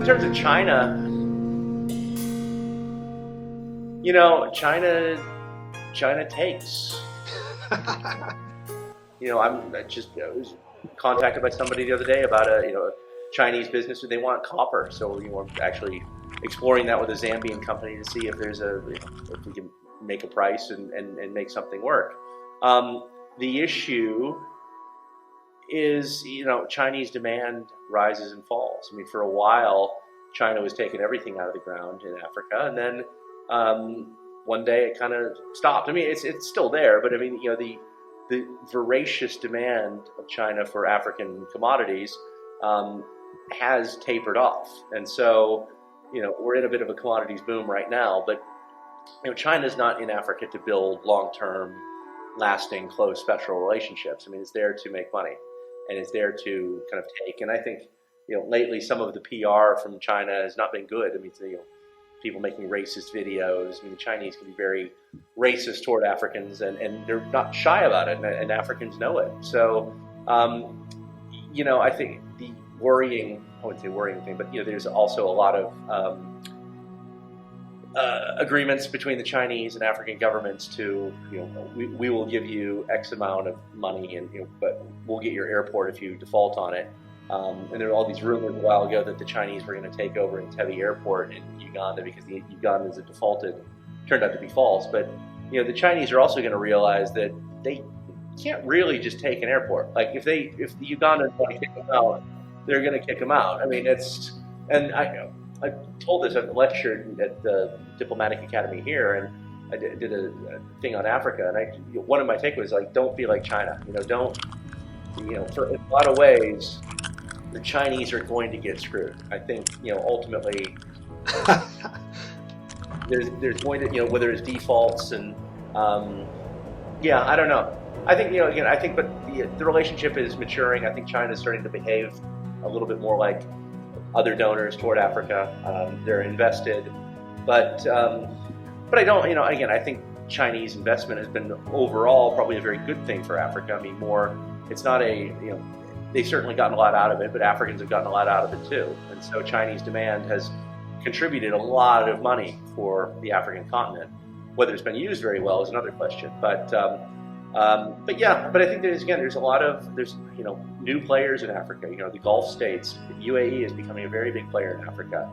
In terms of China, China takes. I was contacted by somebody the other day about a Chinese business. They want copper, so we're actually exploring that with a Zambian company to see if if we can make a price and make something work. The issue is, Chinese demand rises and falls. I mean, for a while, China was taking everything out of the ground in Africa, and then one day it kind of stopped. I mean, it's still there, but I mean, the voracious demand of China for African commodities has tapered off, and so we're in a bit of a commodities boom right now. But China's not in Africa to build long-term, lasting, close, special relationships. I mean, it's there to make money, and it's there to kind of take. And I think lately some of the PR from China has not been good. I mean, people making racist videos. I mean, the Chinese can be very racist toward Africans, and they're not shy about it, and Africans know it. So, I think the worrying, I wouldn't say worrying thing, but there's also a lot of agreements between the Chinese and African governments to, we will give you X amount of money, and but we'll get your airport if you default on it. And there were all these rumors a while ago that the Chinese were going to take over Entebbe Airport in Uganda because the Ugandans had defaulted. Turned out to be false. But the Chinese are also going to realize that they can't really just take an airport. Like if the Ugandans want to kick them out, they're going to kick them out. I mean, I told this, I've lectured at the Diplomatic Academy here, and I did a thing on Africa, and one of my takeaways was don't be like China. Don't, for in a lot of ways, the Chinese are going to get screwed. I think, ultimately, there's going to, whether it's defaults and, I don't know. I think, I think, but the relationship is maturing. I think China is starting to behave a little bit more like other donors toward Africa. They're invested, but I don't, again, I think Chinese investment has been overall probably a very good thing for Africa. I mean, it's not they've certainly gotten a lot out of it, but Africans have gotten a lot out of it too. And so Chinese demand has contributed a lot of money for the African continent. Whether it's been used very well is another question. But I think there's a lot of new players in Africa. The Gulf states, UAE is becoming a very big player in Africa.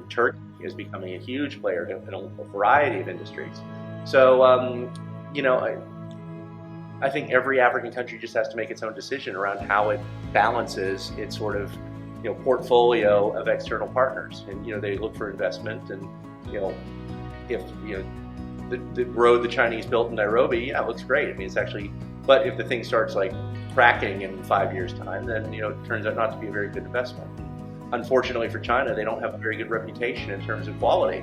Turkey is becoming a huge player in a variety of industries. So I think every African country just has to make its own decision around how it balances its sort of portfolio of external partners, and they look for investment, and if the road the Chinese built in Nairobi, it looks great. I mean, it's actually, but if the thing starts like cracking in 5 years' time, then it turns out not to be a very good investment. Unfortunately for China, they don't have a very good reputation in terms of quality,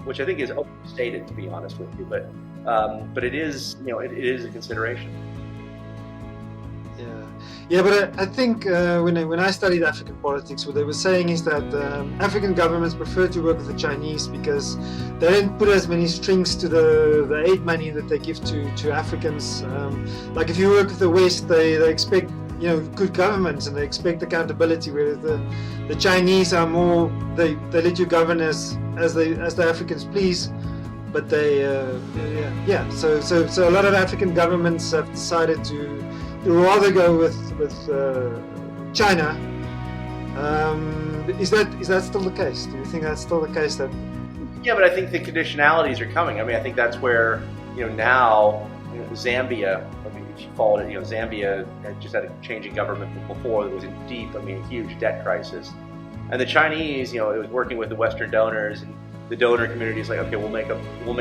which I think is overstated, to be honest with you. But it is, it is a consideration. Yeah, but I think when I studied African politics, what they were saying is that African governments prefer to work with the Chinese because they don't put as many strings to the aid money that they give to Africans. Like if you work with the West, they expect good governments and they expect accountability, whereas the Chinese are more they let you govern as the Africans please. But so a lot of African governments have decided to rather go with China. Is that still the case? Do you think that's still the case? Yeah, but I think the conditionalities are coming. I mean, I think that's where now Zambia. I mean, if you followed it, Zambia had just had a change in government before that was in deep, a huge debt crisis, and the Chinese, it was working with the Western donors, and the donor community is like, okay, we'll make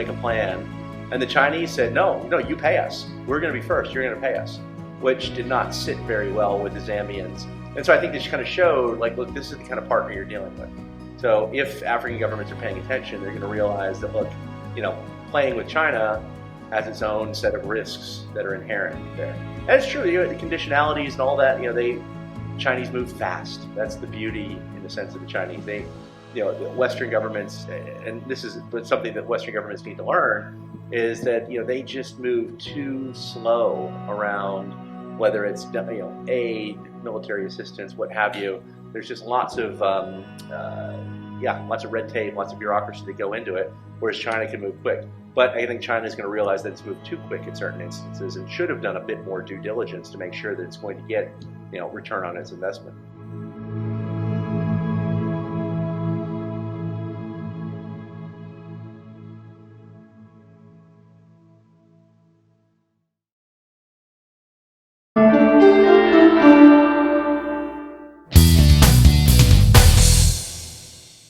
a plan, and the Chinese said, no, you pay us. We're going to be first. You're going to pay us, which did not sit very well with the Zambians. And so I think this kind of showed, like, look, this is the kind of partner you're dealing with. So if African governments are paying attention, they're going to realize that, look, playing with China has its own set of risks that are inherent there. And it's true, the conditionalities and all that, the Chinese move fast. That's the beauty, in the sense of the Chinese. They, Western governments, and this is something that Western governments need to learn, is that they just move too slow around whether it's aid, military assistance, what have you. there's just lots of lots of red tape, lots of bureaucracy that go into it, whereas China can move quick. But I think China is going to realize that it's moved too quick in certain instances and should have done a bit more due diligence to make sure that it's going to get return on its investment.